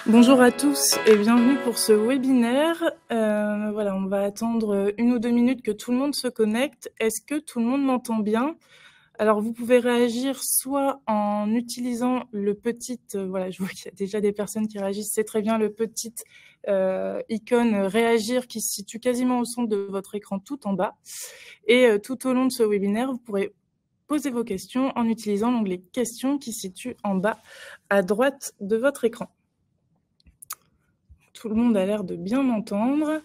Bonjour à tous et bienvenue pour ce webinaire. Voilà, on va attendre 1 ou 2 minutes que tout le monde se connecte. Est-ce que tout le monde m'entend bien? Alors, vous pouvez réagir soit en utilisant le petit, voilà, je vois qu'il y a déjà des personnes qui réagissent, c'est très bien, le petit icône réagir qui se situe quasiment au centre de votre écran tout en bas. Et tout au long de ce webinaire, vous pourrez poser vos questions en utilisant l'onglet questions qui se situe en bas à droite de votre écran. Tout le monde a l'air de bien m'entendre.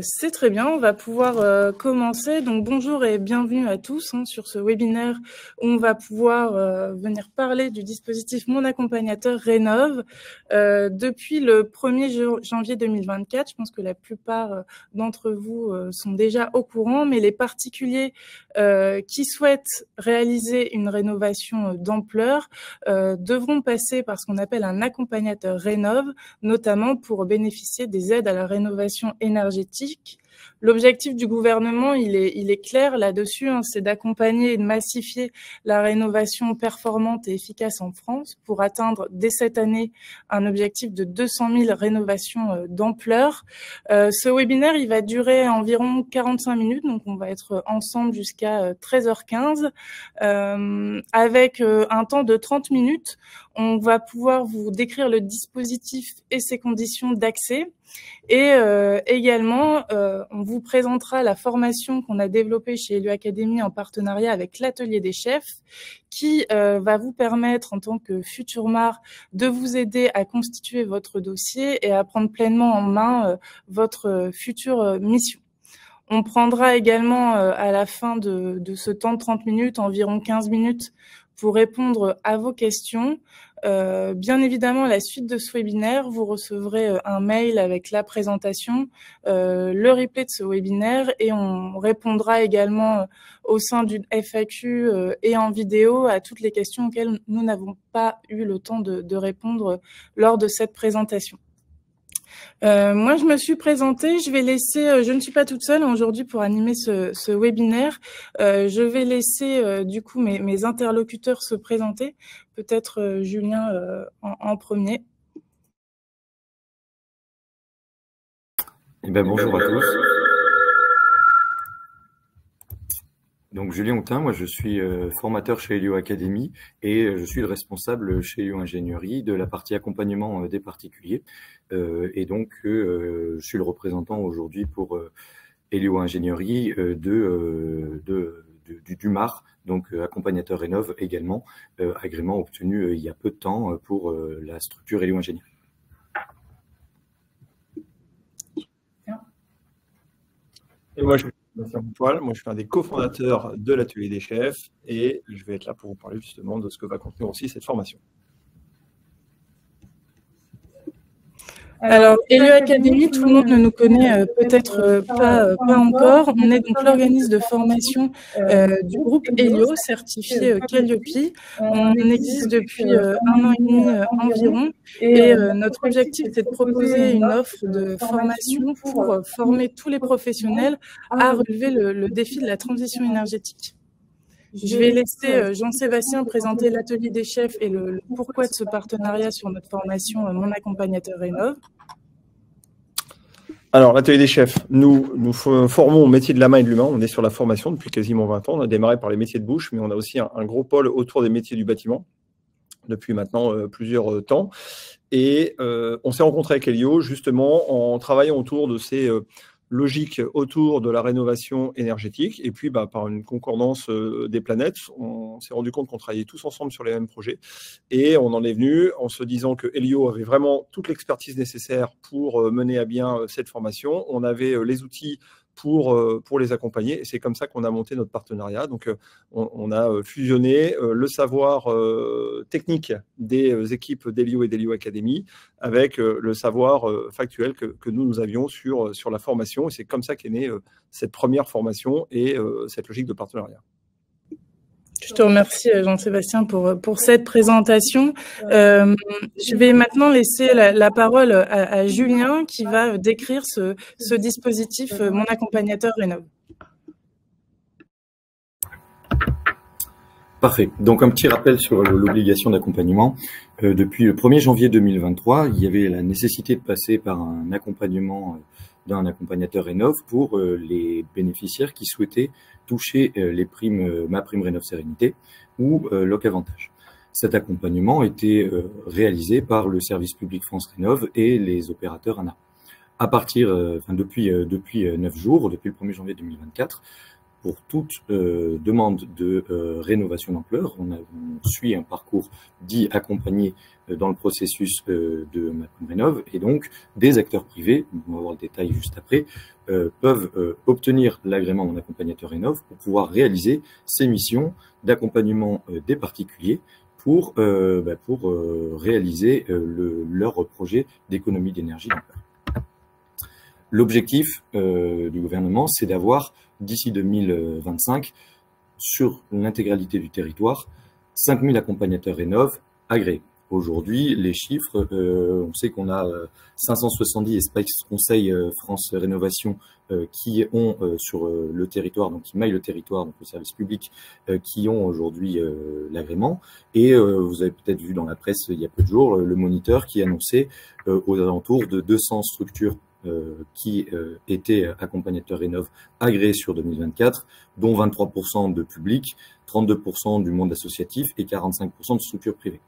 C'est très bien, on va pouvoir commencer. Donc bonjour et bienvenue à tous sur ce webinaire où on va pouvoir venir parler du dispositif Mon Accompagnateur Rénov'. Depuis le 1er janvier 2024, je pense que la plupart d'entre vous sont déjà au courant, mais les particuliers qui souhaitent réaliser une rénovation d'ampleur devront passer par ce qu'on appelle un accompagnateur Rénov', notamment pour bénéficier des aides à la rénovation énergétique. L'objectif du gouvernement, il est clair là-dessus, c'est d'accompagner et de massifier la rénovation performante et efficace en France pour atteindre dès cette année un objectif de 200 000 rénovations d'ampleur. Ce webinaire, il va durer environ 45 minutes, donc on va être ensemble jusqu'à 13h15 avec un temps de 30 minutes. On va pouvoir vous décrire le dispositif et ses conditions d'accès. Et également, on vous présentera la formation qu'on a développée chez Elio Academy en partenariat avec l'Atelier des Chefs, qui va vous permettre, en tant que futur MAR, de vous aider à constituer votre dossier et à prendre pleinement en main votre future mission. On prendra également à la fin de ce temps de 30 minutes, environ 15 minutes, pour répondre à vos questions. Bien évidemment, à la suite de ce webinaire, vous recevrez un mail avec la présentation, le replay de ce webinaire, et on répondra également au sein d'une FAQ et en vidéo à toutes les questions auxquelles nous n'avons pas eu le temps de répondre lors de cette présentation. Moi, je me suis présentée. Je vais laisser, je ne suis pas toute seule aujourd'hui pour animer ce webinaire. Je vais laisser du coup mes interlocuteurs se présenter. Peut-être Julien en premier. Eh bien, bonjour à tous. Donc, Julien Houtin, moi je suis formateur chez Elio Academy et je suis le responsable chez Elio Ingénierie de la partie accompagnement des particuliers. Et donc, je suis le représentant aujourd'hui pour Elio Ingénierie du MAR, donc accompagnateur Rénov' également, agrément obtenu il y a peu de temps pour la structure Elio Ingénierie. Et moi, je suis Bastien Poil, moi je suis un des cofondateurs de l'Atelier des Chefs et je vais être là pour vous parler justement de ce que va contenir aussi cette formation. Alors, Elio Academy, tout le monde ne nous connaît peut-être pas encore. On est donc l'organisme de formation du groupe Elio, certifié Calliope. On existe depuis 1 an et demi environ. Et notre objectif, c'est de proposer une offre de formation pour former tous les professionnels à relever le défi de la transition énergétique. Je vais laisser Jean-Sébastien présenter l'Atelier des Chefs et le pourquoi de ce partenariat sur notre formation Mon Accompagnateur Rénov'. Alors, l'Atelier des Chefs, nous formons au métier de la main et de l'humain. On est sur la formation depuis quasiment 20 ans. On a démarré par les métiers de bouche, mais on a aussi un gros pôle autour des métiers du bâtiment depuis maintenant plusieurs temps. Et on s'est rencontré avec Elio justement en travaillant autour de ces logique autour de la rénovation énergétique. Et puis, par une concordance des planètes, on s'est rendu compte qu'on travaillait tous ensemble sur les mêmes projets. Et on en est venu en se disant que Elio avait vraiment toute l'expertise nécessaire pour mener à bien cette formation. On avait les outils pour les accompagner. Et c'est comme ça qu'on a monté notre partenariat. Donc, on a fusionné le savoir technique des équipes d'Elio et d'Elio Academy avec le savoir factuel que nous avions sur la formation. Et c'est comme ça qu'est née cette première formation et cette logique de partenariat. Je te remercie, Jean-Sébastien, pour cette présentation. Je vais maintenant laisser la parole à Julien qui va décrire ce dispositif Mon Accompagnateur Rénov'. Parfait. Donc, un petit rappel sur l'obligation d'accompagnement. Depuis le 1er janvier 2023, il y avait la nécessité de passer par un accompagnement d'un accompagnateur Rénov pour les bénéficiaires qui souhaitaient toucher les primes MaPrimeRénov Sérénité ou Loc'Avantage. Cet accompagnement était réalisé par le service public France Rénov et les opérateurs ANA. À partir, depuis 9 jours, depuis le 1er janvier 2024, pour toute demande de rénovation d'ampleur, on suit un parcours dit accompagné dans le processus de MaPrimeRénov, et donc des acteurs privés, on va voir le détail juste après, peuvent obtenir l'agrément d'un accompagnateur Rénov pour pouvoir réaliser ces missions d'accompagnement des particuliers pour réaliser leur projet d'économie d'énergie d'ampleur. L'objectif du gouvernement, c'est d'avoir, d'ici 2025, sur l'intégralité du territoire, 5000 accompagnateurs Rénov agréés. Aujourd'hui, les chiffres, on sait qu'on a 570 espaces conseils France Rénovation qui ont sur le territoire, donc qui maillent le territoire, donc le service public, qui ont aujourd'hui l'agrément. Et vous avez peut-être vu dans la presse il y a peu de jours le Moniteur qui annonçait aux alentours de 200 structures qui étaient accompagnateurs Rénov agréés sur 2024, dont 23% de public, 32% du monde associatif et 45% de structures privées.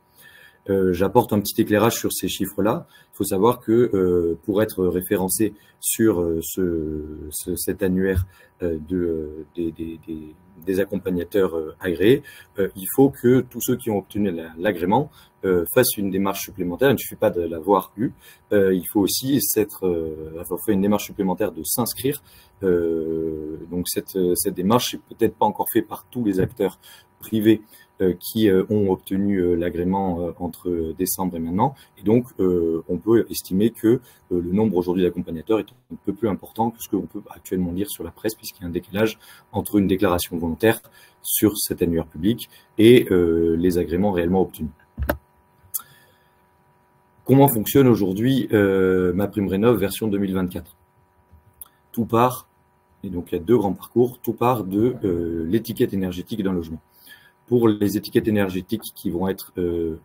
J'apporte un petit éclairage sur ces chiffres-là. Il faut savoir que pour être référencé sur cet annuaire des accompagnateur agréés, il faut que tous ceux qui ont obtenu l'agrément fassent une démarche supplémentaire. Il ne suffit pas de l'avoir eu. Il faut aussi avoir fait une démarche supplémentaire de s'inscrire. Donc cette démarche n'est peut-être pas encore faite par tous les acteurs privés qui ont obtenu l'agrément entre décembre et maintenant. Et donc, on peut estimer que le nombre aujourd'hui d'accompagnateurs est un peu plus important que ce qu'on peut actuellement lire sur la presse, puisqu'il y a un décalage entre une déclaration volontaire sur cet annuaire public et les agréments réellement obtenus. Comment fonctionne aujourd'hui MaPrimeRénov version 2024 ? Tout part, et donc il y a deux grands parcours, tout part de l'étiquette énergétique d'un logement. Pour les étiquettes énergétiques qui vont être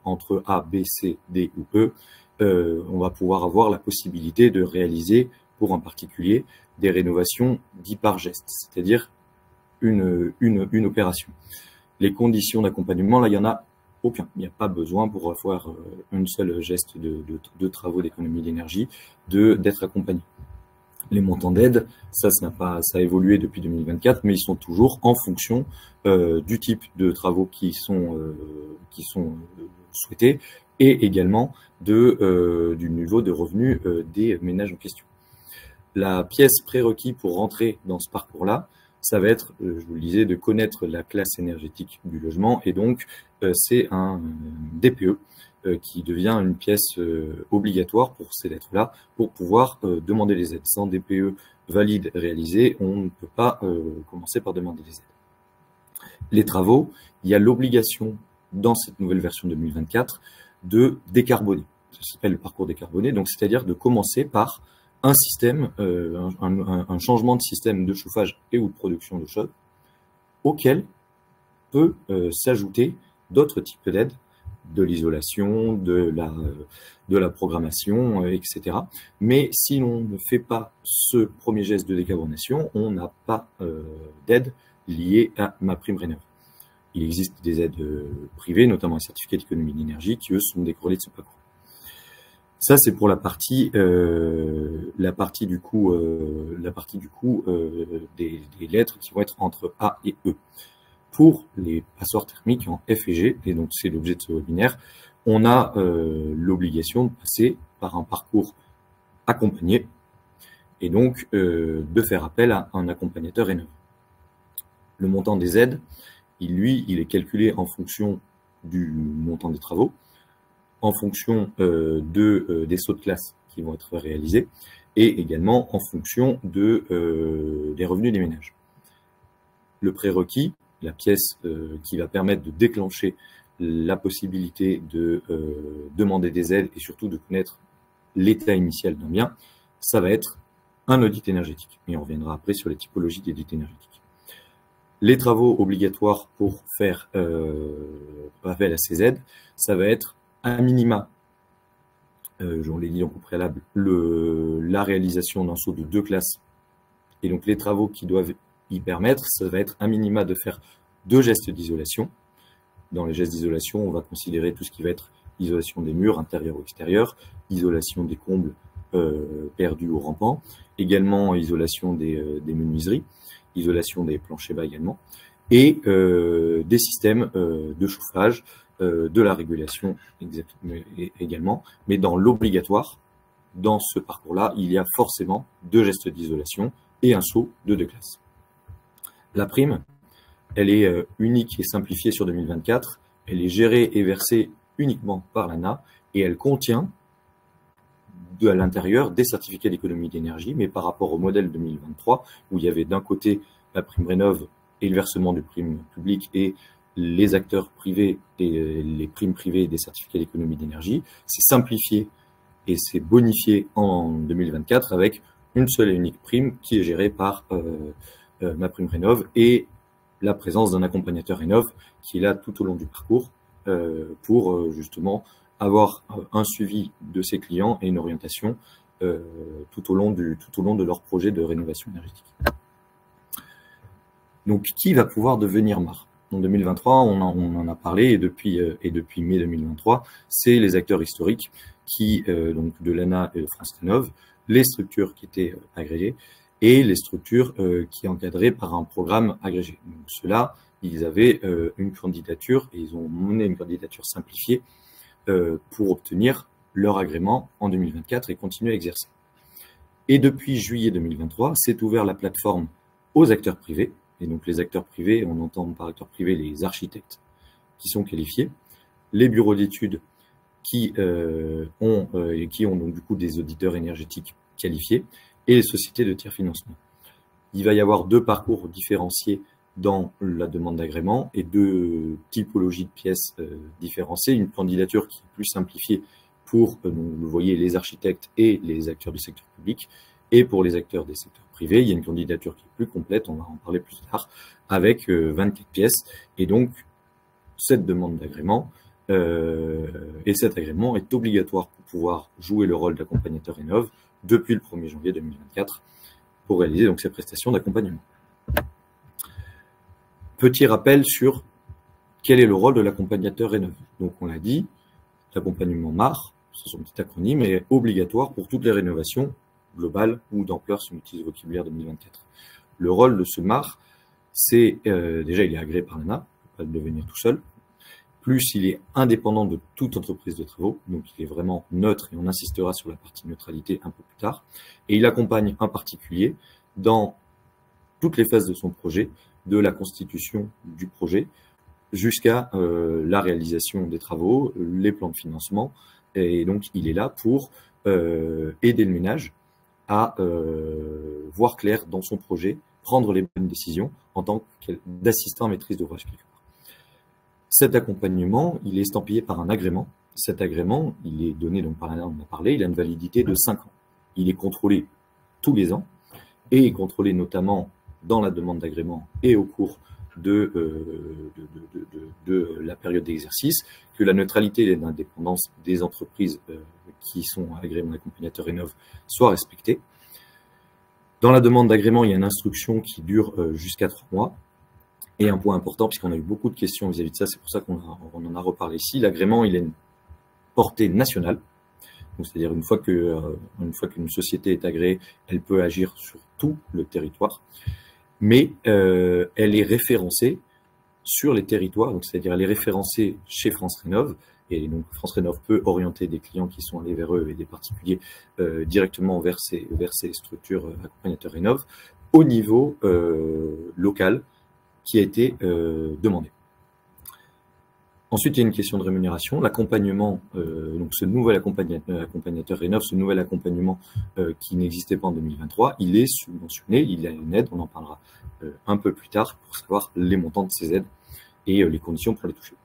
entre A, B, C, D ou E, on va pouvoir avoir la possibilité de réaliser pour un particulier des rénovations dites par geste, c'est-à-dire une opération. Les conditions d'accompagnement, là, il n'y en a aucun. Il n'y a pas besoin pour avoir un seul geste de travaux d'économie d'énergie d'être accompagné. Les montants d'aide, ça a évolué depuis 2024, mais ils sont toujours en fonction du type de travaux qui sont souhaités et également du niveau de revenus des ménages en question. La pièce prérequis pour rentrer dans ce parcours-là, ça va être, je vous le disais, de connaître la classe énergétique du logement, et donc c'est un DPE qui devient une pièce obligatoire pour ces lettres-là, pour pouvoir demander les aides. Sans DPE valide réalisé, on ne peut pas commencer par demander des aides. Les travaux, il y a l'obligation dans cette nouvelle version 2024 de décarboner. Ça s'appelle le parcours décarboné, donc c'est-à-dire de commencer par un système, un changement de système de chauffage et ou de production d'eau chaude, auquel peut s'ajouter d'autres types d'aides, de l'isolation, de la programmation, etc. Mais si l'on ne fait pas ce premier geste de décarbonation, on n'a pas d'aide liée à MaPrimeRénov. Il existe des aides privées, notamment les certificats d'économie d'énergie, qui eux sont décorrélés de ce parcours. Ça, c'est pour la partie du coup des lettres qui vont être entre A et E. Pour les passoires thermiques en F et G, et donc c'est l'objet de ce webinaire, on a l'obligation de passer par un parcours accompagné et donc de faire appel à un accompagnateur Rénov. Le montant des aides, il est calculé en fonction du montant des travaux, en fonction des sauts de classe qui vont être réalisés et également en fonction des revenus des ménages. Le prérequis, la pièce qui va permettre de déclencher la possibilité de demander des aides et surtout de connaître l'état initial d'un bien, ça va être un audit énergétique. Et on reviendra après sur les typologies d'audit énergétique. Les travaux obligatoires pour faire appel à ces aides, ça va être un minima, j'en l'ai dit donc au préalable, la réalisation d'un saut de 2 classes. Et donc les travaux qui doivent y permettre, ça va être un minima de faire 2 gestes d'isolation. Dans les gestes d'isolation, on va considérer tout ce qui va être isolation des murs, intérieurs ou extérieurs, isolation des combles perdus ou rampants, également isolation des menuiseries, isolation des planchers bas également, et des systèmes de chauffage, de la régulation également. Mais dans l'obligatoire, dans ce parcours-là, il y a forcément 2 gestes d'isolation et un saut de 2 classes. La prime, elle est unique et simplifiée sur 2024. Elle est gérée et versée uniquement par l'ANA et elle contient à l'intérieur des certificats d'économie d'énergie, mais par rapport au modèle 2023, où il y avait d'un côté la prime rénov et le versement du prime public et les acteurs privés et les primes privées des certificats d'économie d'énergie, c'est simplifié et c'est bonifié en 2024 avec une seule et unique prime qui est gérée par ma prime rénov et la présence d'un accompagnateur rénov qui est là tout au long du parcours pour justement avoir un suivi de ses clients et une orientation tout au long de leur projet de rénovation énergétique. Donc, qui va pouvoir devenir MAR? En 2023, on en a parlé et depuis mai 2023, c'est les acteurs historiques qui, donc de l'ANA et de France Rénov, les structures qui étaient agrégées et les structures qui encadraient par un programme agrégé. Donc, ceux-là, ils avaient une candidature et ils ont mené une candidature simplifiée pour obtenir leur agrément en 2024 et continuer à exercer. Et depuis juillet 2023, s'est ouvert la plateforme aux acteurs privés. Et donc les acteurs privés, on entend par acteurs privés les architectes qui sont qualifiés, les bureaux d'études qui ont donc du coup des auditeurs énergétiques qualifiés et les sociétés de tiers financement. Il va y avoir 2 parcours différenciés dans la demande d'agrément et 2 typologies de pièces différenciées. Une candidature qui est plus simplifiée pour, donc, vous voyez, les architectes et les acteurs du secteur public. Et pour les acteurs des secteurs privés, il y a une candidature qui est plus complète, on va en parler plus tard, avec 24 pièces. Et donc, cette demande d'agrément et cet agrément est obligatoire pour pouvoir jouer le rôle d'accompagnateur rénov depuis le 1er janvier 2024 pour réaliser donc ces prestations d'accompagnement. Petit rappel sur quel est le rôle de l'accompagnateur rénov. Donc, on l'a dit, l'accompagnement MAR, c'est son petit acronyme, est obligatoire pour toutes les rénovations globales ou d'ampleur si on utilise le vocabulaire 2024. Le rôle de ce MAR, c'est déjà il est agréé par l'ANA, il ne peut pas le devenir tout seul, plus il est indépendant de toute entreprise de travaux, donc il est vraiment neutre et on insistera sur la partie neutralité un peu plus tard, et il accompagne un particulier dans toutes les phases de son projet, de la constitution du projet jusqu'à la réalisation des travaux, les plans de financement, et donc il est là pour aider le ménage à voir clair dans son projet, prendre les bonnes décisions en tant d'assistant à maîtrise d'ouvrage quelque part. Cet accompagnement, il est estampillé par un agrément. Cet agrément, il est donné donc par l'ANA, on en a parlé, il a une validité de 5 ans. Il est contrôlé tous les ans et est contrôlé notamment dans la demande d'agrément et au cours de la période d'exercice, que la neutralité et l'indépendance des entreprises qui sont agrément d'accompagnateur rénov soit respectée. Dans la demande d'agrément, il y a une instruction qui dure jusqu'à 3 mois. Et un point important, puisqu'on a eu beaucoup de questions vis-à-vis de ça, c'est pour ça qu'on en a reparlé ici, l'agrément, il a une portée nationale. C'est-à-dire une fois qu'une société est agréée, elle peut agir sur tout le territoire. Mais elle est référencée sur les territoires, donc c'est-à-dire elle est référencée chez France Rénov, et donc France Rénov peut orienter des clients qui sont allés vers eux et des particuliers directement vers ces structures accompagnateurs Rénov au niveau local qui a été demandé. Ensuite, il y a une question de rémunération. L'accompagnement, donc ce nouvel accompagnateur Rénov, ce nouvel accompagnement qui n'existait pas en 2023, il est subventionné, il a une aide, on en parlera un peu plus tard pour savoir les montants de ces aides et les conditions pour les toucher.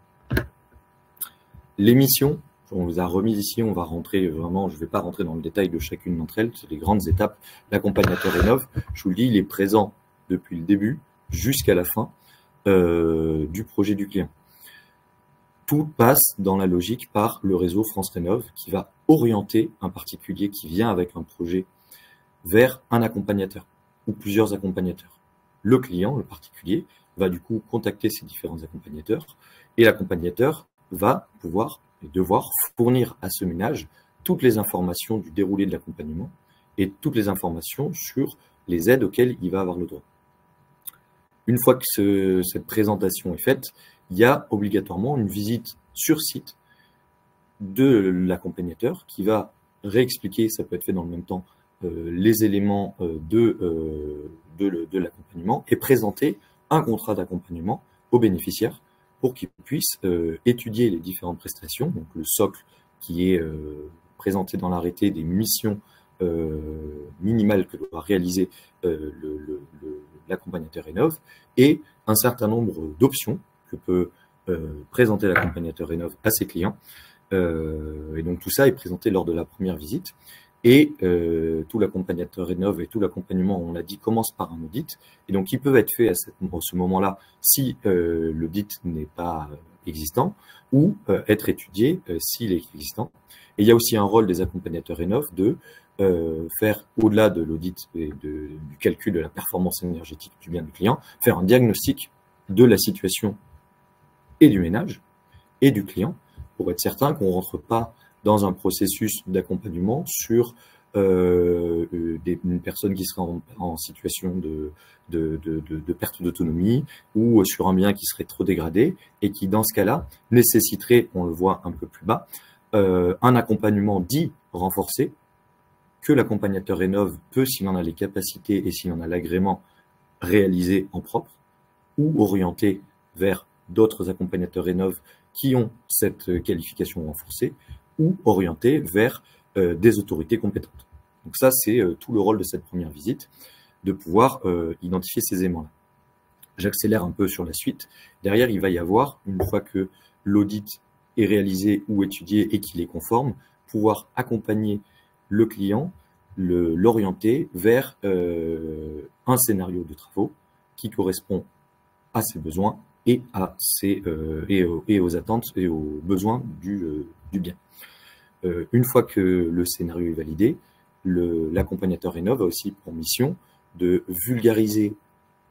Les missions, on vous a remis ici, on va rentrer vraiment, je ne vais pas rentrer dans le détail de chacune d'entre elles, c'est les grandes étapes. L'accompagnateur Rénov, je vous le dis, il est présent depuis le début jusqu'à la fin. du projet du client. Tout passe dans la logique par le réseau France Rénov qui va orienter un particulier qui vient avec un projet vers un accompagnateur ou plusieurs accompagnateurs. Le client, le particulier, va du coup contacter ces différents accompagnateurs et l'accompagnateur va pouvoir et devoir fournir à ce ménage toutes les informations du déroulé de l'accompagnement et toutes les informations sur les aides auxquelles il va avoir le droit. Une fois que cette présentation est faite, il y a obligatoirement une visite sur site de l'accompagnateur qui va réexpliquer, ça peut être fait dans le même temps, les éléments de l'accompagnement et présenter un contrat d'accompagnement au bénéficiaire pour qu'il puisse étudier les différentes prestations, donc le socle qui est présenté dans l'arrêté des missions minimales que doit réaliser l'accompagnateur Rénov et un certain nombre d'options que peut présenter l'accompagnateur Rénov à ses clients. Et donc tout ça est présenté lors de la première visite. Et tout l'accompagnateur Rénov et tout l'accompagnement, on l'a dit, commence par un audit. Et donc, ils peuvent être faits à ce moment-là si l'audit n'est pas existant ou être étudié s'il est existant. Et il y a aussi un rôle des accompagnateurs Rénov de faire, au-delà de l'audit et du calcul de la performance énergétique du bien du client, faire un diagnostic de la situation et du ménage et du client pour être certain qu'on ne rentre pas dans un processus d'accompagnement sur une personne qui serait en situation de perte d'autonomie ou sur un bien qui serait trop dégradé et qui, dans ce cas-là, nécessiterait, on le voit un peu plus bas, un accompagnement dit renforcé que l'accompagnateur Rénov peut, s'il en a les capacités et s'il en a l'agrément, réaliser en propre ou orienter vers d'autres accompagnateurs Rénov qui ont cette qualification renforcée ou orienté vers des autorités compétentes. Donc ça, c'est tout le rôle de cette première visite, de pouvoir identifier ces éléments-là. J'accélère un peu sur la suite. Derrière, il va y avoir, une fois que l'audit est réalisé ou étudié et qu'il est conforme, pouvoir accompagner le client, l'orienter vers un scénario de travaux qui correspond à ses besoins et aux attentes et aux besoins du bien. Une fois que le scénario est validé, l'accompagnateur Rénov a aussi pour mission de vulgariser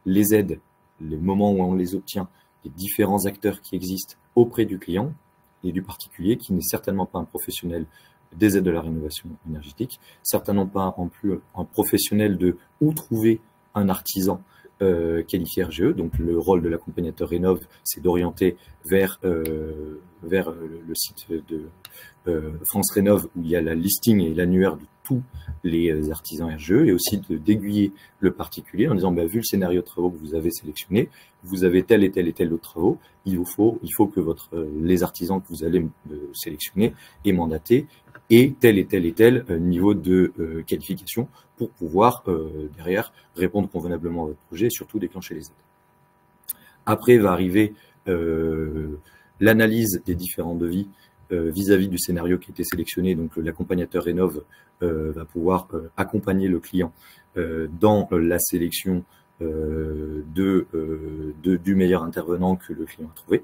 les aides, les moments où on les obtient, les différents acteurs qui existent auprès du client et du particulier, qui n'est certainement pas un professionnel des aides de la rénovation énergétique, certainement pas en plus un professionnel de où trouver un artisan qualifié RGE. Donc le rôle de l'accompagnateur Rénov, c'est d'orienter vers le site de France Rénov où il y a la listing et l'annuaire de tous les artisans RGE et aussi d'aiguiller le particulier en disant vu le scénario de travaux que vous avez sélectionné, vous avez tel et tel et tel autre travaux, il faut que les artisans que vous allez sélectionner et mandater et tel et tel niveau de qualification pour pouvoir derrière répondre convenablement à votre projet et surtout déclencher les aides. Après va arriver l'analyse des différents devis vis-à-vis du scénario qui a été sélectionné. Donc l'accompagnateur Rénov va pouvoir accompagner le client dans la sélection du meilleur intervenant que le client a trouvé.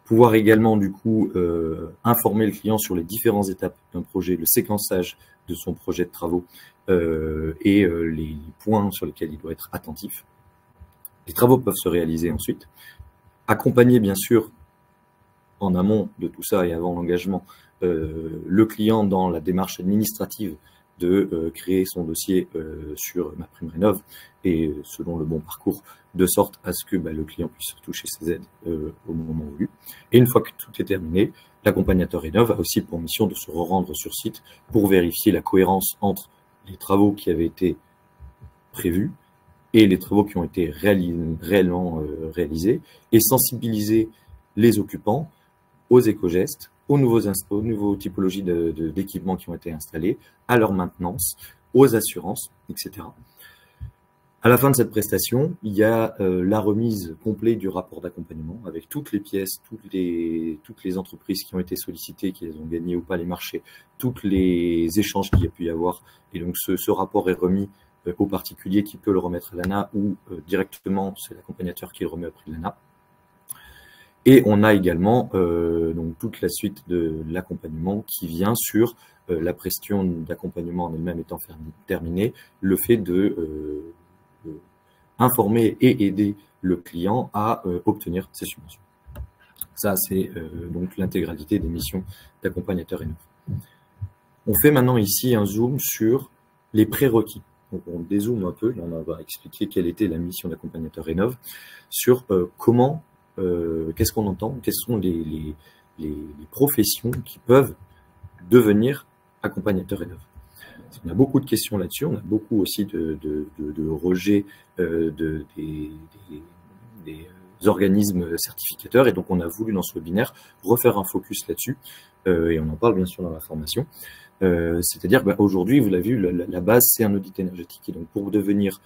Pouvoir également du coup informer le client sur les différentes étapes d'un projet, le séquençage de son projet de travaux et les points sur lesquels il doit être attentif. Les travaux peuvent se réaliser ensuite. Accompagner bien sûr en amont de tout ça et avant l'engagement le client dans la démarche administrative de créer son dossier sur MaPrimeRénov et selon le bon parcours, de sorte à ce que le client puisse toucher ses aides au moment voulu. Et une fois que tout est terminé, l'accompagnateur Rénov a aussi pour mission de se rendre sur site pour vérifier la cohérence entre les travaux qui avaient été prévus et les travaux qui ont été réellement réalisés et sensibiliser les occupants aux éco-gestes, aux nouveaux typologies d'équipements qui ont été installés, à leur maintenance, aux assurances, etc. À la fin de cette prestation, il y a la remise complète du rapport d'accompagnement avec toutes les pièces, toutes les entreprises qui ont été sollicitées, qui ont gagné ou pas les marchés, tous les échanges qu'il y a pu y avoir. Et donc ce rapport est remis au particulier qui peut le remettre à l'ANA ou directement c'est l'accompagnateur qui le remet au prix de l'ANA. Et on a également donc toute la suite de l'accompagnement qui vient sur la prestation d'accompagnement en elle-même étant terminée, le fait de informer et aider le client à obtenir ses subventions. Ça, c'est donc l'intégralité des missions d'accompagnateur Rénov. On fait maintenant ici un zoom sur les prérequis. Donc on dézoome un peu, là on va expliquer quelle était la mission d'accompagnateur Rénov, sur comment, qu'est-ce qu'on entend, quelles sont les professions qui peuvent devenir accompagnateur Rénov. On a beaucoup de questions là-dessus, on a beaucoup aussi de rejets des organismes certificateurs, et donc on a voulu dans ce webinaire refaire un focus là-dessus, et on en parle bien sûr dans la formation. C'est-à-dire aujourd'hui, vous l'avez vu, la base c'est un audit énergétique, et donc pour devenir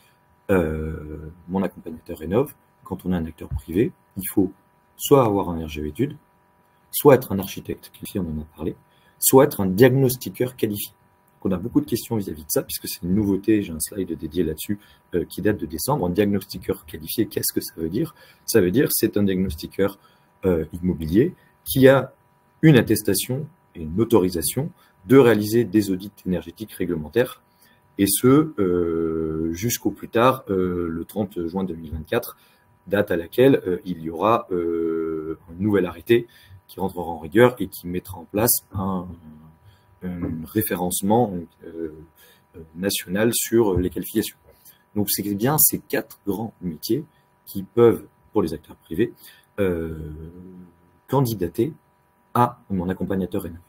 mon accompagnateur Rénov, quand on est un acteur privé, il faut soit avoir un RGE études, soit être un architecte qualifié, on en a parlé, soit être un diagnostiqueur qualifié. On a beaucoup de questions vis-à-vis de ça, puisque c'est une nouveauté, j'ai un slide dédié là-dessus qui date de décembre. Un diagnostiqueur qualifié, qu'est-ce que ça veut dire? Ça veut dire c'est un diagnostiqueur immobilier qui a une attestation et une autorisation de réaliser des audits énergétiques réglementaires, et ce jusqu'au plus tard le 30 juin 2024, date à laquelle il y aura un nouvel arrêté qui rentrera en rigueur et qui mettra en place un référencement national sur les qualifications. Donc c'est bien ces 4 grands métiers qui peuvent, pour les acteurs privés, candidater à mon accompagnateur Rénov.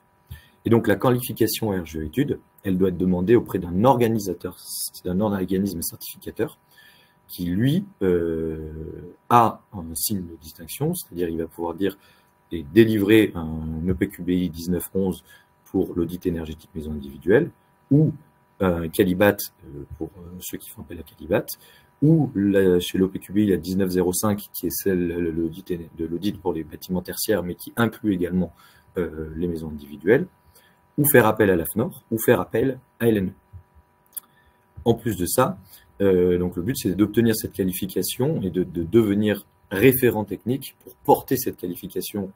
Et donc la qualification RGE études, elle doit être demandée auprès d'un organisateur, d'un organisme certificateur qui lui a un signe de distinction, c'est-à-dire il va pouvoir dire et délivrer un EPQBI 1911 pour l'audit énergétique maison individuelle, ou un Calibat pour ceux qui font appel à Calibat, ou chez l'OPQBI la 1905 qui est celle de l'audit pour les bâtiments tertiaires, mais qui inclut également les maisons individuelles, ou faire appel à l'AFNOR, ou faire appel à LNE. En plus de ça, donc le but c'est d'obtenir cette qualification et de devenir référent technique pour porter cette qualification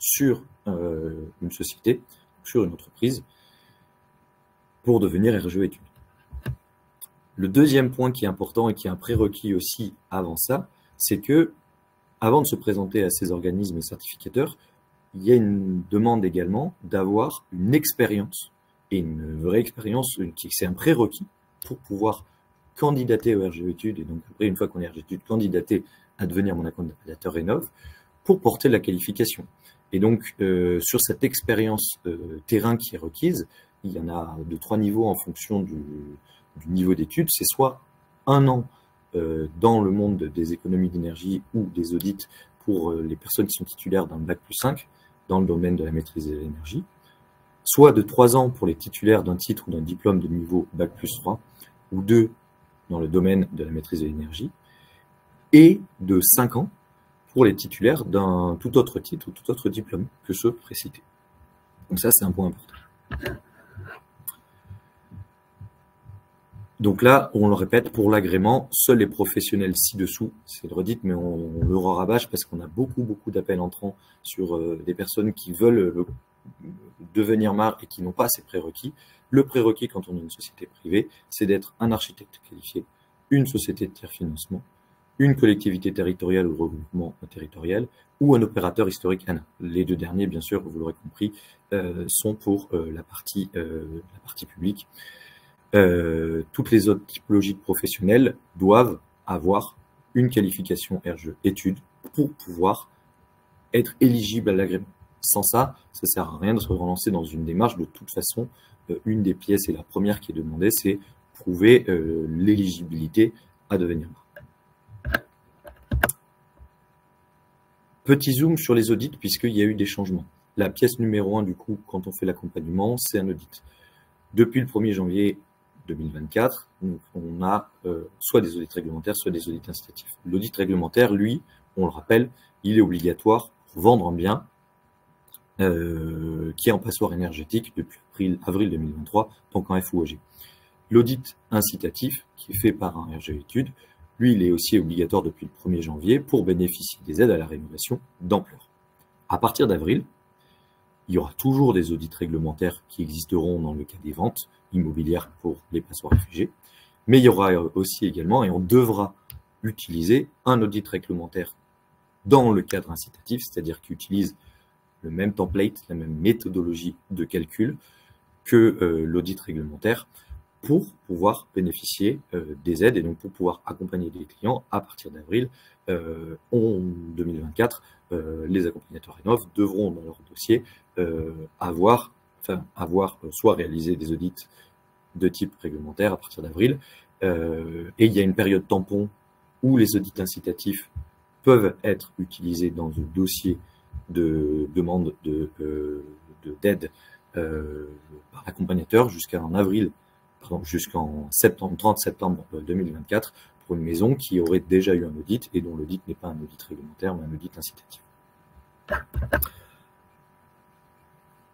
sur une société, sur une entreprise, pour devenir RGE études. Le deuxième point qui est important et qui est un prérequis aussi avant ça, c'est que, avant de se présenter à ces organismes certificateurs, il y a une demande également d'avoir une expérience, et une vraie expérience, c'est un prérequis pour pouvoir candidater au RGE études, et donc après, une fois qu'on est RGE études, candidater à devenir mon accompagnateur Rénov, pour porter la qualification. Et donc, sur cette expérience terrain qui est requise, il y en a de 3 niveaux en fonction du niveau d'études. C'est soit 1 an dans le monde des économies d'énergie ou des audits pour les personnes qui sont titulaires d'un Bac+5 dans le domaine de la maîtrise de l'énergie, soit de 3 ans pour les titulaires d'un titre ou d'un diplôme de niveau Bac+3 ou 2 dans le domaine de la maîtrise de l'énergie, et de 5 ans pour les titulaires d'un tout autre titre ou tout autre diplôme que ceux précités. Donc ça, c'est un point important. Donc là, on le répète, pour l'agrément, seuls les professionnels ci-dessous, c'est le redit, mais on le rabâche parce qu'on a beaucoup d'appels entrants sur des personnes qui veulent devenir MAR et qui n'ont pas ces prérequis. Le prérequis quand on est une société privée, c'est d'être un architecte qualifié, une société de tiers-financement, une collectivité territoriale ou regroupement territorial, ou un opérateur historique ANA. Les 2 derniers, bien sûr, vous l'aurez compris, sont pour la partie publique. Toutes les autres typologies de professionnels doivent avoir une qualification RGE études pour pouvoir être éligibles à l'agrément. Sans ça, ça ne sert à rien de se relancer dans une démarche. De toute façon, une des pièces, et la première qui est demandée, c'est prouver l'éligibilité à devenir MAR. Petit zoom sur les audits, puisqu'il y a eu des changements. La pièce numéro 1, du coup, quand on fait l'accompagnement, c'est un audit. Depuis le 1er janvier 2024, on a soit des audits réglementaires, soit des audits incitatifs. L'audit réglementaire, lui, on le rappelle, il est obligatoire pour vendre un bien qui est en passoire énergétique depuis avril 2023, donc en FOAG. L'audit incitatif, qui est fait par un RG Études, lui, il est aussi obligatoire depuis le 1er janvier pour bénéficier des aides à la rénovation d'ampleur. À partir d'avril, il y aura toujours des audits réglementaires qui existeront dans le cas des ventes immobilières pour les passoires réfugiés, mais il y aura aussi également, et on devra utiliser un audit réglementaire dans le cadre incitatif, c'est-à-dire qu'il utilise le même template, la même méthodologie de calcul que l'audit réglementaire pour pouvoir bénéficier des aides et donc pour pouvoir accompagner les clients à partir d'avril. En 2024, les accompagnateurs Rénov devront dans leur dossier avoir soit réalisé des audits de type réglementaire à partir d'avril, et il y a une période tampon où les audits incitatifs peuvent être utilisés dans un dossier de demande d'aide par l'accompagnateur jusqu'en 30 septembre 2024 pour une maison qui aurait déjà eu un audit et dont l'audit n'est pas un audit réglementaire mais un audit incitatif.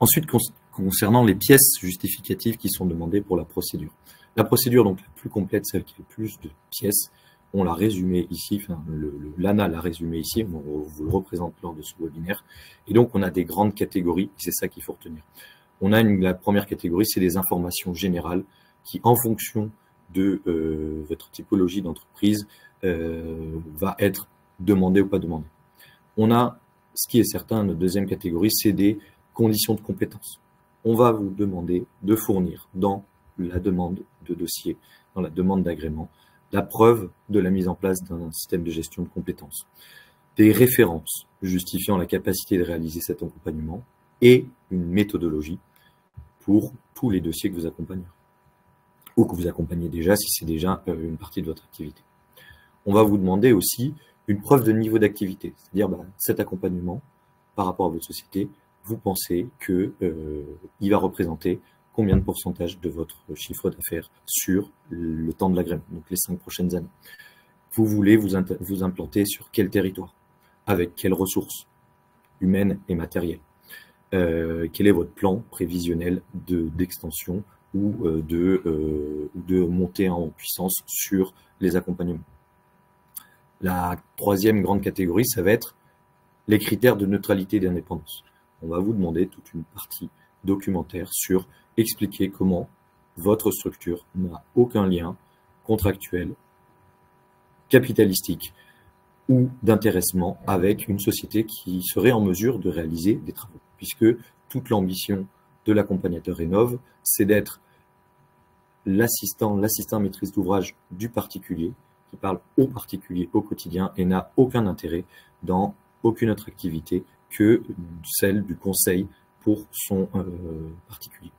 Ensuite, concernant les pièces justificatives qui sont demandées pour la procédure. La procédure donc la plus complète, celle qui a le plus de pièces, on l'a résumé ici, enfin, l'ANA l'a résumé ici, on vous le représente lors de ce webinaire. Et donc, on a des grandes catégories, c'est ça qu'il faut retenir. On a la première catégorie, c'est des informations générales qui, en fonction de votre typologie d'entreprise, va être demandée ou pas demandée. On a, ce qui est certain, notre deuxième catégorie, c'est des conditions de compétence. On va vous demander de fournir dans la demande de dossier, dans la demande d'agrément, la preuve de la mise en place d'un système de gestion de compétences, des références justifiant la capacité de réaliser cet accompagnement et une méthodologie pour tous les dossiers que vous accompagnez ou que vous accompagnez déjà si c'est déjà une partie de votre activité. On va vous demander aussi une preuve de niveau d'activité, c'est-à-dire cet accompagnement par rapport à votre société, vous pensez qu'il va représenter combien de pourcentage de votre chiffre d'affaires sur le temps de l'agrément, donc les 5 prochaines années. Vous voulez vous implanter sur quel territoire, avec quelles ressources humaines et matérielles. Quel est votre plan prévisionnel d'extension ou de montée en puissance sur les accompagnements. La troisième grande catégorie, ça va être les critères de neutralité et d'indépendance. On va vous demander toute une partie documentaire sur expliquer comment votre structure n'a aucun lien contractuel, capitalistique ou d'intéressement avec une société qui serait en mesure de réaliser des travaux. Puisque toute l'ambition de l'accompagnateur Rénov, c'est d'être l'assistant maîtrise d'ouvrage du particulier, qui parle au particulier au quotidien et n'a aucun intérêt dans aucune autre activité que celle du conseil pour son particulier.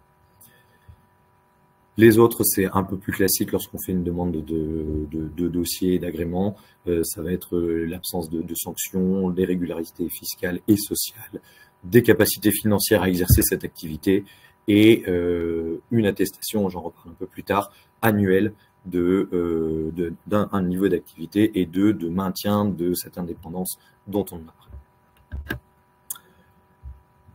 Les autres, c'est un peu plus classique lorsqu'on fait une demande de dossier d'agrément. Ça va être l'absence de sanctions, des régularités fiscales et sociales, des capacités financières à exercer cette activité et une attestation, j'en reparle un peu plus tard, annuelle d'un niveau d'activité et de maintien de cette indépendance dont on a parlé.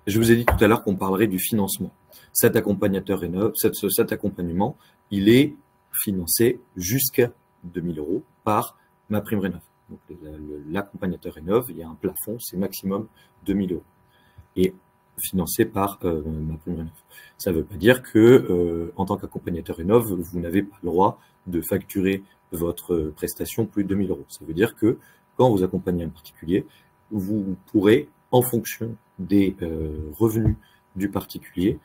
Je vous ai dit tout à l'heure qu'on parlerait du financement. Cet accompagnateur Rénov, cet accompagnement, il est financé jusqu'à 2 000 € par MaPrimeRénov. Donc l'accompagnateur Rénov, il y a un plafond, c'est maximum 2 000 € et financé par MaPrimeRénov. Ça ne veut pas dire que en tant qu'accompagnateur Rénov, vous n'avez pas le droit de facturer votre prestation plus de 2 000 €. Ça veut dire que quand vous accompagnez un particulier, vous pourrez, en fonction des revenus du particulier,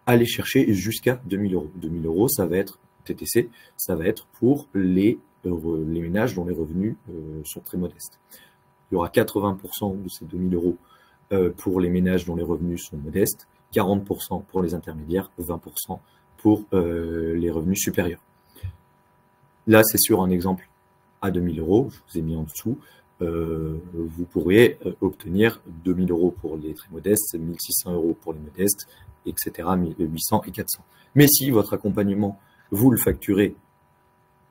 aller chercher jusqu'à 2 000 €. 2 000 €, ça va être TTC, ça va être pour les ménages dont les revenus sont très modestes. Il y aura 80% de ces 2 000 € pour les ménages dont les revenus sont modestes, 40% pour les intermédiaires, 20% pour les revenus supérieurs. Là, c'est sur un exemple à 2 000 €, je vous ai mis en dessous. Vous pourriez obtenir 2 000 € pour les très modestes, 1 600 € pour les modestes, etc., 800 et 400. Mais si votre accompagnement, vous le facturez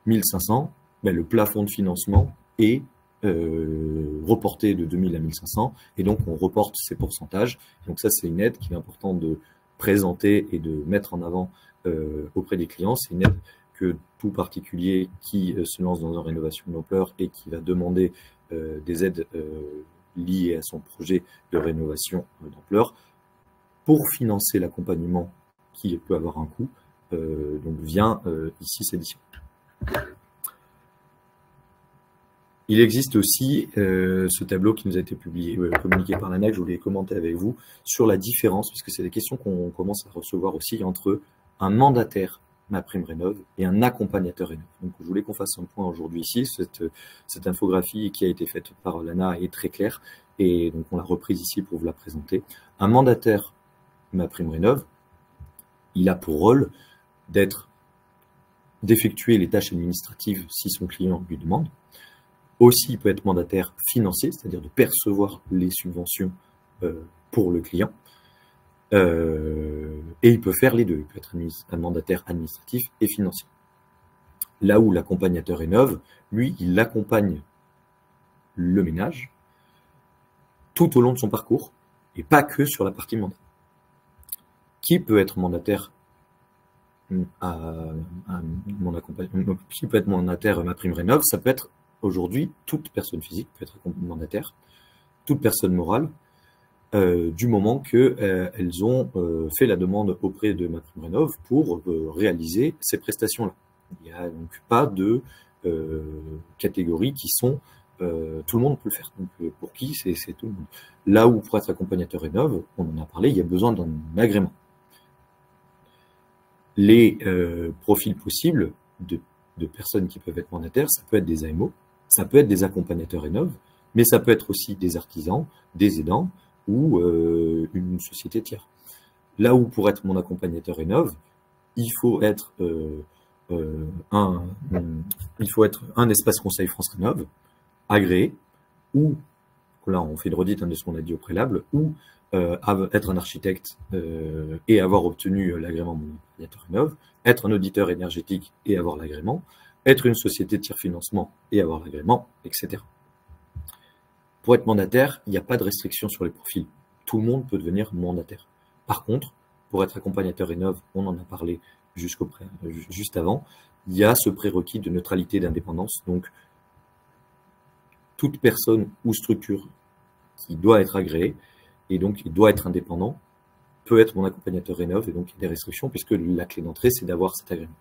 1 500, ben le plafond de financement est reporté de 2 000 à 1 500, et donc on reporte ces pourcentages. Donc ça, c'est une aide qu'il est important de présenter et de mettre en avant auprès des clients. C'est une aide que tout particulier qui se lance dans une rénovation d'ampleur et qui va demander des aides liées à son projet de rénovation d'ampleur, pour financer l'accompagnement qui peut avoir un coût, donc vient ici Cédition. Il existe aussi ce tableau qui nous a été communiqué par l'ANAC, je voulais commenter avec vous, sur la différence, parce que c'est des questions qu'on commence à recevoir aussi, entre un mandataire MaPrimeRénov' et un accompagnateur Rénov'. Donc je voulais qu'on fasse un point aujourd'hui ici. Cette infographie qui a été faite par l'ANA est très claire, et donc on l'a reprise ici pour vous la présenter. Un mandataire MaPrimeRénov', il a pour rôle d'effectuer les tâches administratives si son client lui demande. Aussi, il peut être mandataire financier, c'est-à-dire de percevoir les subventions pour le client. Et il peut faire les deux. Il peut être un mandataire administratif et financier. Là où l'accompagnateur Rénov', lui, il accompagne le ménage tout au long de son parcours et pas que sur la partie mandat. Qui peut être mandataire qui peut être mandataire MaPrimeRénov'? Ça peut être aujourd'hui toute personne physique peut être mandataire, toute personne morale, du moment qu'elles ont fait la demande auprès de MaPrimeRénov' pour réaliser ces prestations-là. Il n'y a donc pas de catégories qui sont tout le monde peut le faire. Donc, pour qui c'est tout le monde. Là où pour être accompagnateur Rénov', on en a parlé, il y a besoin d'un agrément. Les profils possibles de personnes qui peuvent être mandataires, ça peut être des AMO, ça peut être des accompagnateurs Rénov', mais ça peut être aussi des artisans, des aidants ou une société tiers. Là où pour être mon accompagnateur Rénov', il faut être un espace conseil France Rénov' agréé, ou là on fait une redite de ce qu'on a dit au préalable, ou être un architecte et avoir obtenu l'agrément mon accompagnateur Rénov', être un auditeur énergétique et avoir l'agrément, être une société de tiers financement et avoir l'agrément, etc. Pour être mandataire, il n'y a pas de restriction sur les profils. Tout le monde peut devenir mandataire. Par contre, pour être accompagnateur Rénov', on en a parlé juste avant, il y a ce prérequis de neutralité et d'indépendance. Donc, toute personne ou structure qui doit être agréée et donc il doit être indépendant peut être mon accompagnateur Rénov', et donc il y a des restrictions puisque la clé d'entrée, c'est d'avoir cet agrément.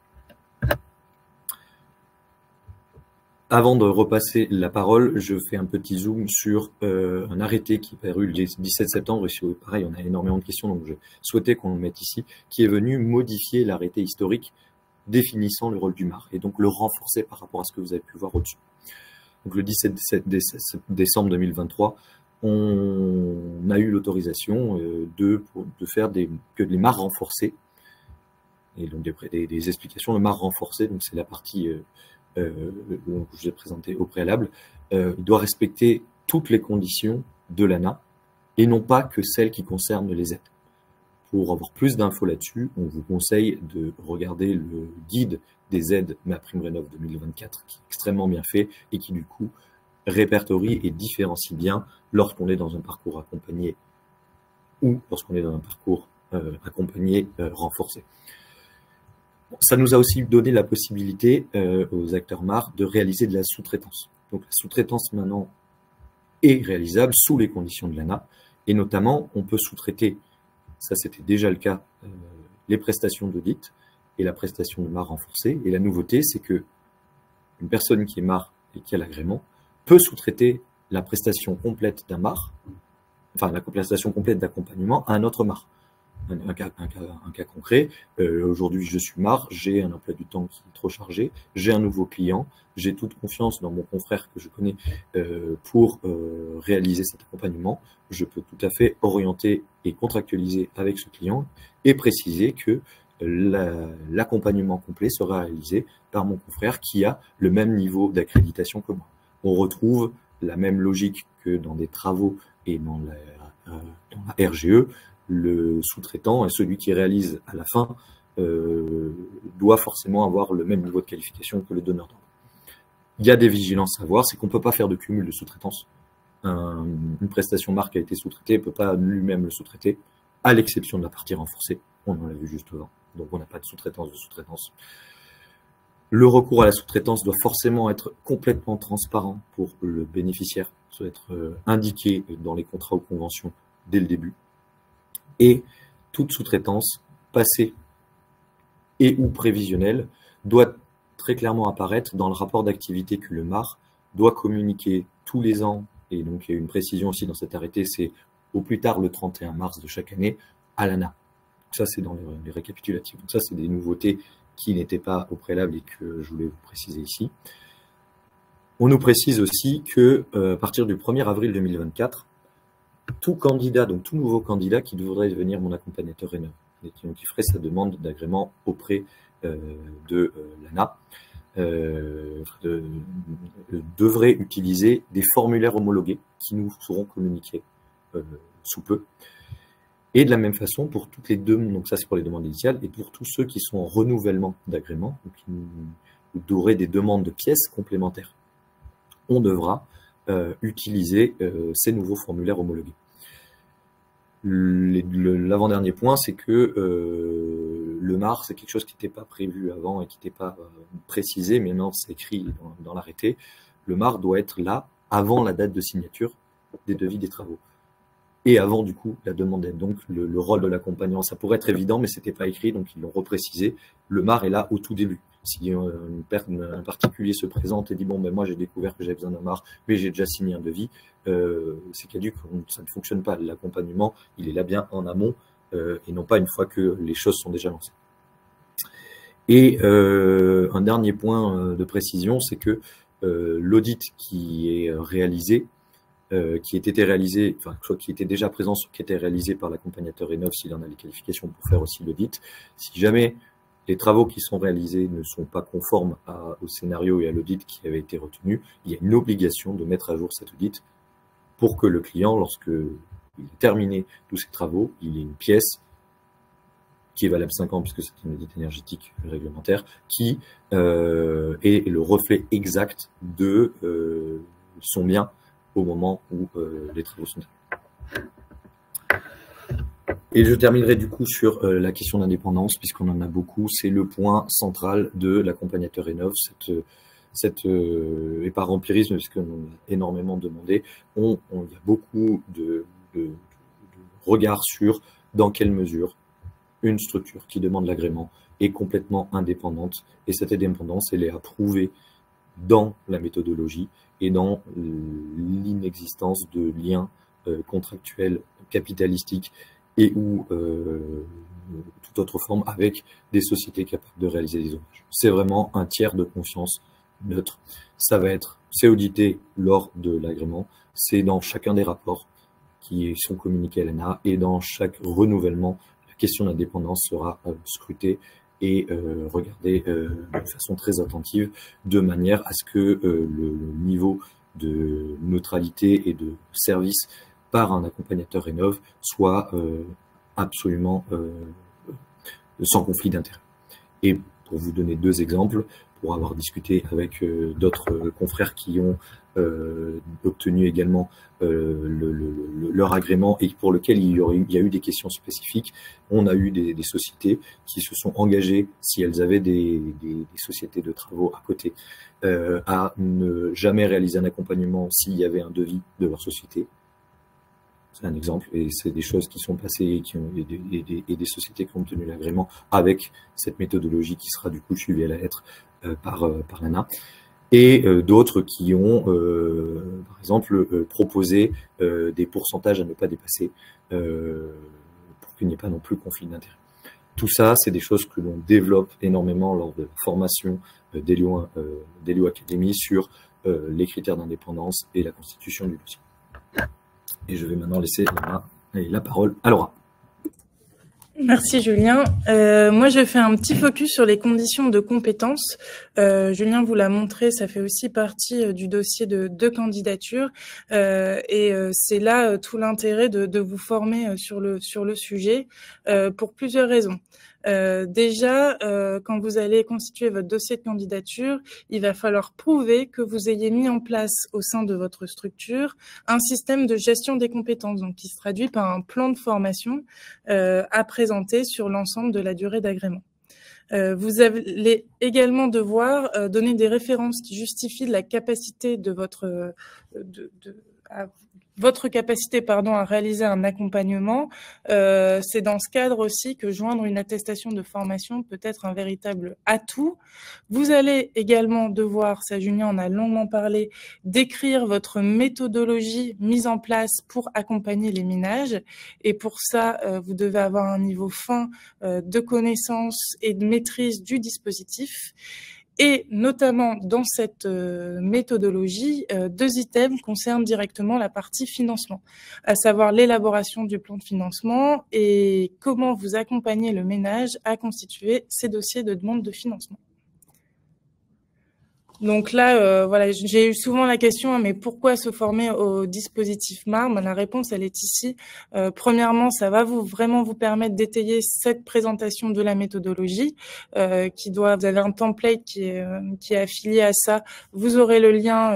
Avant de repasser la parole, je fais un petit zoom sur un arrêté qui est paru le 17 septembre. Et pareil, on a énormément de questions, donc je souhaitais qu'on le mette ici, qui est venu modifier l'arrêté historique définissant le rôle du MAR, et donc le renforcer par rapport à ce que vous avez pu voir au-dessus. Donc le 17 décembre 2023, on a eu l'autorisation de faire que les MAR renforcés, et donc des explications. Le MAR renforcé, donc c'est la partie que je vous ai présentée au préalable, il doit respecter toutes les conditions de l'ANA et non pas que celles qui concernent les aides. Pour avoir plus d'infos là-dessus, on vous conseille de regarder le guide des aides MaPrimeRénov' 2024, qui est extrêmement bien fait et qui du coup répertorie et différencie bien lorsqu'on est dans un parcours accompagné ou lorsqu'on est dans un parcours accompagné renforcé. Ça nous a aussi donné la possibilité aux acteurs MAR de réaliser de la sous-traitance. Donc la sous-traitance maintenant est réalisable sous les conditions de l'ANA, et notamment on peut sous-traiter, ça c'était déjà le cas, les prestations d'audit et la prestation de MAR renforcée. Et la nouveauté, c'est que une personne qui est MAR et qui a l'agrément peut sous-traiter la prestation complète d'un MAR, enfin la prestation complète d'accompagnement à un autre MAR. Un cas concret, aujourd'hui je suis MAR, j'ai un emploi du temps qui est trop chargé, j'ai un nouveau client, j'ai toute confiance dans mon confrère que je connais pour réaliser cet accompagnement. Je peux tout à fait orienter et contractualiser avec ce client et préciser que l'accompagnement complet sera réalisé par mon confrère qui a le même niveau d'accréditation que moi. On retrouve la même logique que dans des travaux et dans la RGE. Le sous-traitant et celui qui réalise à la fin doit forcément avoir le même niveau de qualification que le donneur d'ordre. Il y a des vigilances à voir, c'est qu'on ne peut pas faire de cumul de sous-traitance. Une prestation MAR qui a été sous-traitée ne peut pas lui-même le sous-traiter, à l'exception de la partie renforcée. On en l'a vu juste avant. Donc on n'a pas de sous-traitance de sous-traitance. Le recours à la sous-traitance doit forcément être complètement transparent pour le bénéficiaire, ça doit être indiqué dans les contrats ou conventions dès le début. Et toute sous-traitance passée et ou prévisionnelle doit très clairement apparaître dans le rapport d'activité que le MAR doit communiquer tous les ans. Et donc, il y a une précision aussi dans cet arrêté, c'est au plus tard le 31 mars de chaque année à l'ANA. Ça, c'est dans les récapitulatifs. Donc ça, c'est des nouveautés qui n'étaient pas au préalable et que je voulais vous préciser ici. On nous précise aussi que à partir du 1er avril 2024, tout candidat, donc tout nouveau candidat qui devrait devenir mon accompagnateur Rénov, et qui ferait sa demande d'agrément auprès de l'ANA, devrait utiliser des formulaires homologués qui nous seront communiqués sous peu. Et de la même façon, pour toutes les demandes, donc ça c'est pour les demandes initiales, et pour tous ceux qui sont en renouvellement d'agrément, ou qui auraient des demandes de pièces complémentaires, on devra utiliser ces nouveaux formulaires homologués. L'avant-dernier point, c'est que le MAR, c'est quelque chose qui n'était pas prévu avant et qui n'était pas précisé, mais maintenant c'est écrit dans l'arrêté. Le MAR doit être là avant la date de signature des devis des travaux et avant du coup la demande d'aide. Donc le rôle de l'accompagnant, ça pourrait être évident, mais c'était pas écrit, donc ils l'ont reprécisé. Le MAR est là au tout début. Si un particulier se présente et dit bon ben moi j'ai découvert que j'avais besoin d'un MAR, mais j'ai déjà signé un devis, c'est caduc, ça ne fonctionne pas. L'accompagnement, il est là bien en amont et non pas une fois que les choses sont déjà lancées. Et un dernier point de précision, c'est que l'audit qui est réalisé, qui était réalisé, enfin soit qui était déjà présent, soit qui était réalisé par l'accompagnateur Rénov s'il en a les qualifications pour faire aussi l'audit. Si jamais les travaux qui sont réalisés ne sont pas conformes au scénario et à l'audit qui avait été retenu, il y a une obligation de mettre à jour cet audit pour que le client, lorsqu'il a terminé tous ses travaux, il ait une pièce qui est valable 5 ans, puisque c'est une audit énergétique réglementaire, qui est le reflet exact de son bien au moment où les travaux sont terminés. Et je terminerai du coup sur la question d'indépendance, puisqu'on en a beaucoup. C'est le point central de l'accompagnateur Rénov, et par empirisme, puisqu'on a énormément demandé, il y a beaucoup de regards sur dans quelle mesure une structure qui demande l'agrément est complètement indépendante. Et cette indépendance, elle est approuvée dans la méthodologie et dans l'inexistence de liens contractuels, capitalistiques et ou toute autre forme avec des sociétés capables de réaliser des ouvrages. C'est vraiment un tiers de confiance neutre. C'est audité lors de l'agrément, c'est dans chacun des rapports qui sont communiqués à l'ANA et dans chaque renouvellement, la question d'indépendance sera scrutée et regardée de façon très attentive, de manière à ce que le niveau de neutralité et de service par un accompagnateur Rénov soit absolument sans conflit d'intérêt. Et pour vous donner 2 exemples, pour avoir discuté avec d'autres confrères qui ont obtenu également leur agrément et pour lequel il y a eu des questions spécifiques, on a eu des sociétés qui se sont engagées, si elles avaient des sociétés de travaux à côté, à ne jamais réaliser un accompagnement s'il y avait un devis de leur société. C'est un exemple, et c'est des choses qui sont passées et des sociétés qui ont obtenu l'agrément avec cette méthodologie qui sera du coup suivie à la lettre par l'ANA, et d'autres qui ont, par exemple, proposé des pourcentages à ne pas dépasser pour qu'il n'y ait pas non plus conflit d'intérêt. Tout ça, c'est des choses que l'on développe énormément lors de la formation d'Elio Academy sur les critères d'indépendance et la constitution du dossier. Et je vais maintenant laisser la parole à Laura. Merci Julien. Moi, je fais un petit focus sur les conditions de compétences. Julien vous l'a montré, ça fait aussi partie du dossier de candidature. Et c'est là tout l'intérêt de vous former sur le sujet pour plusieurs raisons. Déjà, quand vous allez constituer votre dossier de candidature, il va falloir prouver que vous ayez mis en place au sein de votre structure un système de gestion des compétences, donc qui se traduit par un plan de formation à présenter sur l'ensemble de la durée d'agrément. Vous allez également devoir donner des références qui justifient la capacité de votre capacité à réaliser un accompagnement. C'est dans ce cadre aussi que joindre une attestation de formation peut être un véritable atout. Vous allez également devoir, ça Julien en a longuement parlé, décrire votre méthodologie mise en place pour accompagner les ménages. Et pour ça, vous devez avoir un niveau fin de connaissance et de maîtrise du dispositif. Et notamment dans cette méthodologie, 2 items concernent directement la partie financement, à savoir l'élaboration du plan de financement et comment vous accompagnez le ménage à constituer ses dossiers de demande de financement. Donc là, voilà, j'ai eu souvent la question, mais pourquoi se former au dispositif MARM? La réponse, elle est ici. Premièrement, ça va vraiment vous permettre d'étayer cette présentation de la méthodologie, vous avez un template qui est affilié à ça. Vous aurez le lien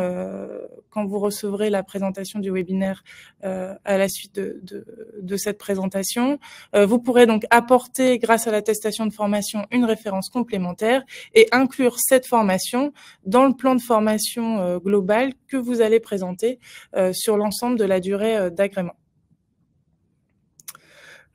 quand vous recevrez la présentation du webinaire à la suite de cette présentation. Vous pourrez donc apporter, grâce à l'attestation de formation, une référence complémentaire et inclure cette formation dans le plan de formation global que vous allez présenter sur l'ensemble de la durée d'agrément.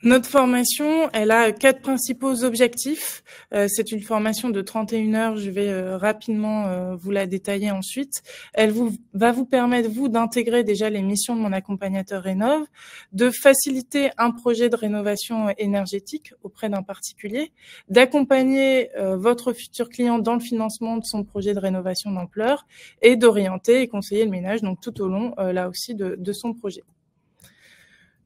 Notre formation, elle a 4 principaux objectifs. C'est une formation de 31 heures. Je vais rapidement vous la détailler ensuite. Elle va vous permettre, vous, d'intégrer déjà les missions de mon accompagnateur Rénov', de faciliter un projet de rénovation énergétique auprès d'un particulier, d'accompagner votre futur client dans le financement de son projet de rénovation d'ampleur et d'orienter et conseiller le ménage donc tout au long, là aussi, de son projet.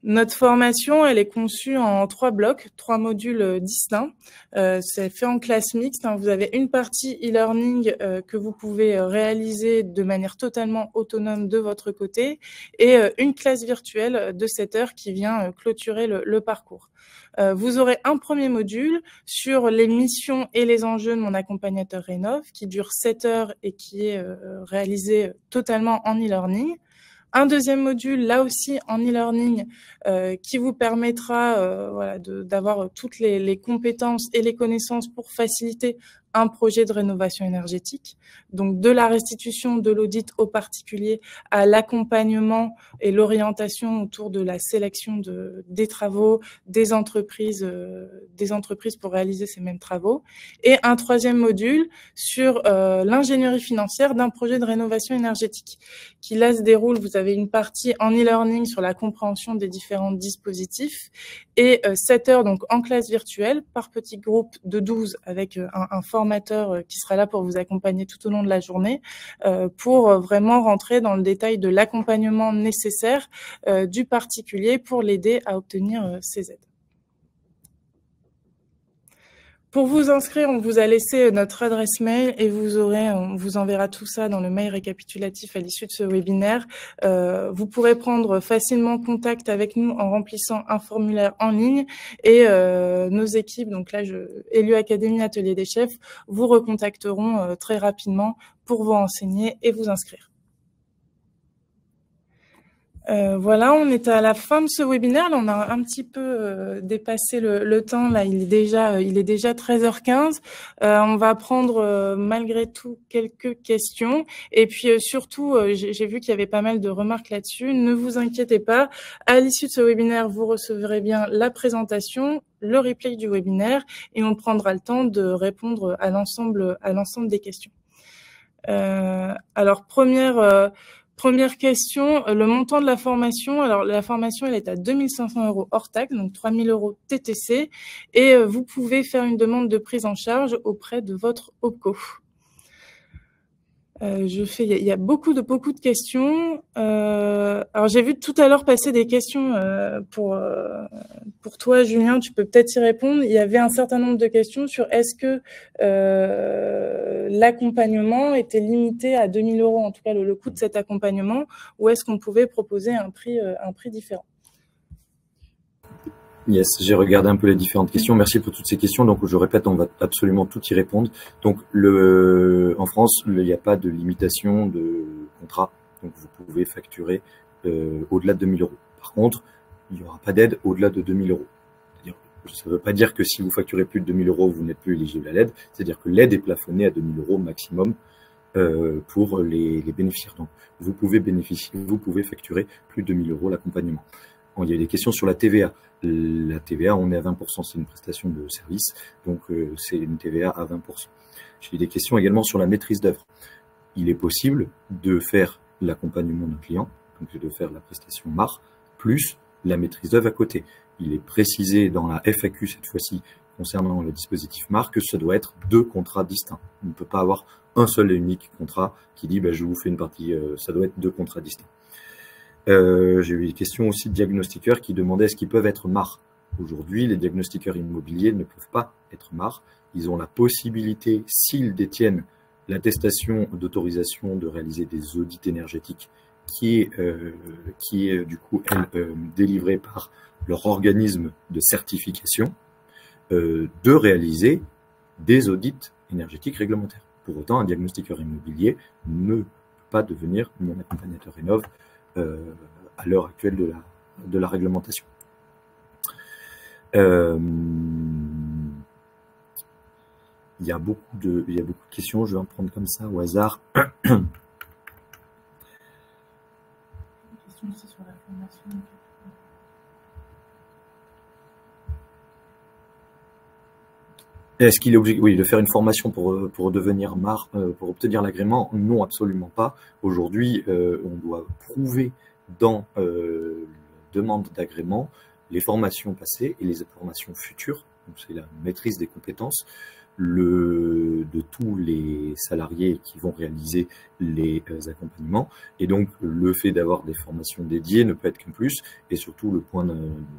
Notre formation, elle est conçue en 3 blocs, 3 modules distincts. C'est fait en classe mixte. Vous avez une partie e-learning que vous pouvez réaliser de manière totalement autonome de votre côté et une classe virtuelle de 7 heures qui vient clôturer le parcours. Vous aurez un premier module sur les missions et les enjeux de mon accompagnateur Rénov' qui dure 7 heures et qui est réalisé totalement en e-learning. Un deuxième module, là aussi en e-learning, qui vous permettra voilà, d'avoir toutes les compétences et les connaissances pour faciliter un projet de rénovation énergétique. Donc, de la restitution de l'audit aux particuliers à l'accompagnement et l'orientation autour de la sélection des travaux, des entreprises pour réaliser ces mêmes travaux. Et un troisième module sur l'ingénierie financière d'un projet de rénovation énergétique qui là se déroule. Vous avez une partie en e-learning sur la compréhension des différents dispositifs et 7 heures donc en classe virtuelle par petit groupe de 12 avec un formateur qui sera là pour vous accompagner tout au long de la journée pour vraiment rentrer dans le détail de l'accompagnement nécessaire du particulier pour l'aider à obtenir ces aides. Pour vous inscrire, on vous a laissé notre adresse mail et on vous enverra tout ça dans le mail récapitulatif à l'issue de ce webinaire. Vous pourrez prendre facilement contact avec nous en remplissant un formulaire en ligne et nos équipes, donc là, Elio Academy Atelier des Chefs, vous recontacteront très rapidement pour vous renseigner et vous inscrire. Voilà, on est à la fin de ce webinaire. Là, on a un petit peu dépassé le temps. Là, il est déjà 13h15. On va prendre malgré tout quelques questions. Et puis surtout, j'ai vu qu'il y avait pas mal de remarques là-dessus. Ne vous inquiétez pas. À l'issue de ce webinaire, vous recevrez bien la présentation, le replay du webinaire, et on prendra le temps de répondre à l'ensemble des questions. Alors, Première question, le montant de la formation. Alors, la formation, elle est à 2 500 € hors taxe, donc 3 000 € TTC. Et vous pouvez faire une demande de prise en charge auprès de votre OPCO. Il y a beaucoup de questions. Alors, j'ai vu tout à l'heure passer des questions pour toi, Julien. Tu peux peut-être y répondre. Il y avait un certain nombre de questions sur est-ce que l'accompagnement était limité à 2 000 €, en tout cas le coût de cet accompagnement, ou est-ce qu'on pouvait proposer un prix différent? Yes, j'ai regardé un peu les différentes questions. Merci pour toutes ces questions. Donc, je répète, on va absolument tout y répondre. Donc, en France, il n'y a pas de limitation de contrat. Donc, vous pouvez facturer au-delà de 2 000 €. Par contre, il n'y aura pas d'aide au-delà de 2 000 €. C'est-à-dire, Ça ne veut pas dire que si vous facturez plus de 2 000 €, vous n'êtes plus éligible à l'aide. C'est-à-dire que l'aide est plafonnée à 2 000 € maximum pour les bénéficiaires. Donc, vous pouvez facturer plus de 2 000 € l'accompagnement. Il y a des questions sur la TVA. La TVA, on est à 20%, c'est une prestation de service, donc c'est une TVA à 20%. J'ai des questions également sur la maîtrise d'œuvre. Il est possible de faire l'accompagnement d'un client, donc de faire la prestation MAR, plus la maîtrise d'œuvre à côté. Il est précisé dans la FAQ cette fois-ci, concernant le dispositif MAR, que ça doit être 2 contrats distincts. On ne peut pas avoir un seul et unique contrat qui dit je vous fais une partie, ça doit être 2 contrats distincts. J'ai eu des questions aussi de diagnostiqueurs qui demandaient est-ce qu'ils peuvent être MAR. Aujourd'hui, les diagnostiqueurs immobiliers ne peuvent pas être MAR. Ils ont la possibilité, s'ils détiennent l'attestation d'autorisation de réaliser des audits énergétiques qui est du coup délivrée par leur organisme de certification, de réaliser des audits énergétiques réglementaires. Pour autant, un diagnostiqueur immobilier ne peut pas devenir mon accompagnateur rénov' à l'heure actuelle de la réglementation. Il y a beaucoup de questions, je vais en prendre comme ça au hasard. Est-ce qu'il est obligé de faire une formation pour devenir MAR, pour obtenir l'agrément? Non, absolument pas. Aujourd'hui, on doit prouver dans demande d'agrément les formations passées et les formations futures. Donc, c'est la maîtrise des compétences de tous les salariés qui vont réaliser les accompagnements. Et donc, le fait d'avoir des formations dédiées ne peut être qu'un plus. Et surtout, le point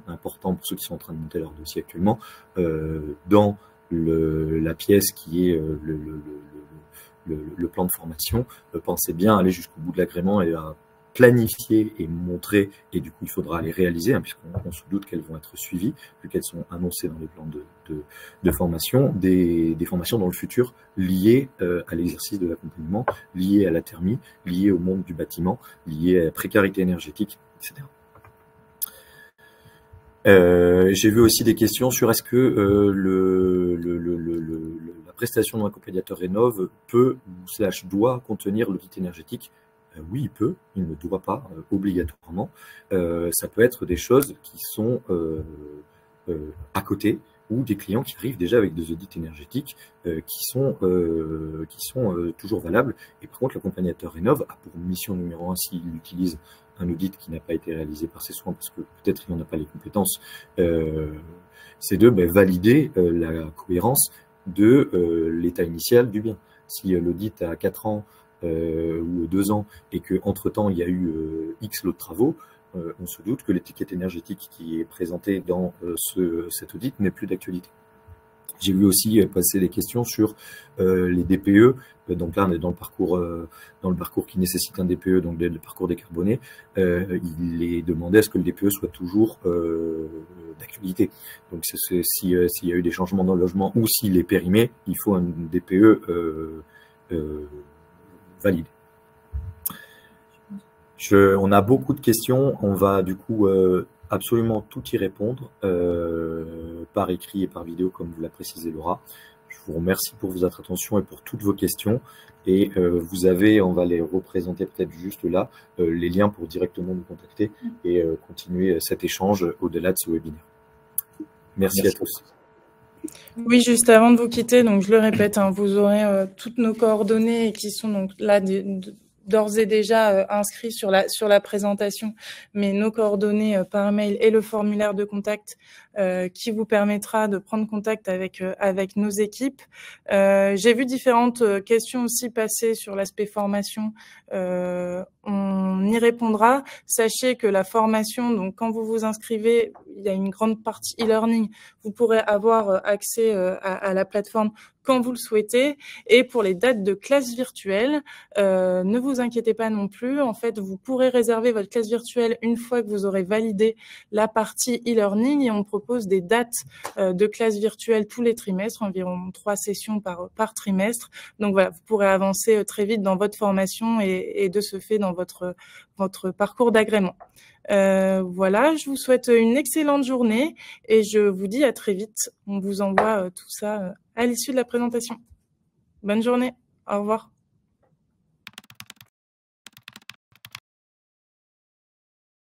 important pour ceux qui sont en train de monter leur dossier actuellement, dans la pièce qui est le plan de formation, pensez bien à aller jusqu'au bout de l'agrément et à planifier et montrer, et du coup il faudra les réaliser, puisqu'on se doute qu'elles vont être suivies, vu qu'elles sont annoncées dans les plans de formation, des formations dans le futur liées à l'exercice de l'accompagnement, liées à la thermie, liées au monde du bâtiment, liées à la précarité énergétique, etc. J'ai vu aussi des questions sur est-ce que la prestation d'un accompagnateur rénov' peut / doit contenir l'audit énergétique. Oui, il peut, il ne doit pas obligatoirement. Ça peut être des choses qui sont à côté, ou des clients qui arrivent déjà avec des audits énergétiques qui sont toujours valables. Et par contre, l'accompagnateur rénov' a pour mission numéro 1, s'il utilise un audit qui n'a pas été réalisé par ses soins parce que peut-être il n'en a pas les compétences, c'est de valider la cohérence de l'état initial du bien. Si l'audit a 4 ans ou 2 ans et qu'entre-temps il y a eu X lots de travaux, on se doute que l'étiquette énergétique qui est présentée dans cet audit n'est plus d'actualité. J'ai vu aussi passer des questions sur les DPE. Donc là, on est dans le parcours qui nécessite un DPE, donc le parcours décarboné. Il est demandé à ce que le DPE soit toujours d'actualité. Donc s'il y a eu des changements dans le logement ou s'il est périmé, il faut un DPE valide. On a beaucoup de questions. On va du coup absolument tout y répondre par écrit et par vidéo, comme vous l'a précisé Laura. Je vous remercie pour votre attention et pour toutes vos questions. Et vous avez, on va les représenter peut-être juste là, les liens pour directement nous contacter et continuer cet échange au-delà de ce webinaire. Merci à tous. Oui, juste avant de vous quitter, donc je le répète, vous aurez toutes nos coordonnées qui sont donc là d'ores et déjà inscrits sur la présentation, mais nos coordonnées par mail et le formulaire de contact qui vous permettra de prendre contact avec nos équipes. J'ai vu différentes questions aussi passer sur l'aspect formation. On y répondra. Sachez que la formation, donc quand vous vous inscrivez, il y a une grande partie e-learning. Vous pourrez avoir accès à la plateforme quand vous le souhaitez. Et pour les dates de classe virtuelle, ne vous inquiétez pas non plus. En fait, vous pourrez réserver votre classe virtuelle une fois que vous aurez validé la partie e-learning, et on propose des dates de classe virtuelle tous les trimestres, environ 3 sessions par trimestre. Donc voilà, vous pourrez avancer très vite dans votre formation et de ce fait dans votre votre parcours d'agrément. Voilà, je vous souhaite une excellente journée et je vous dis à très vite. On vous envoie tout ça à l'issue de la présentation. Bonne journée, au revoir.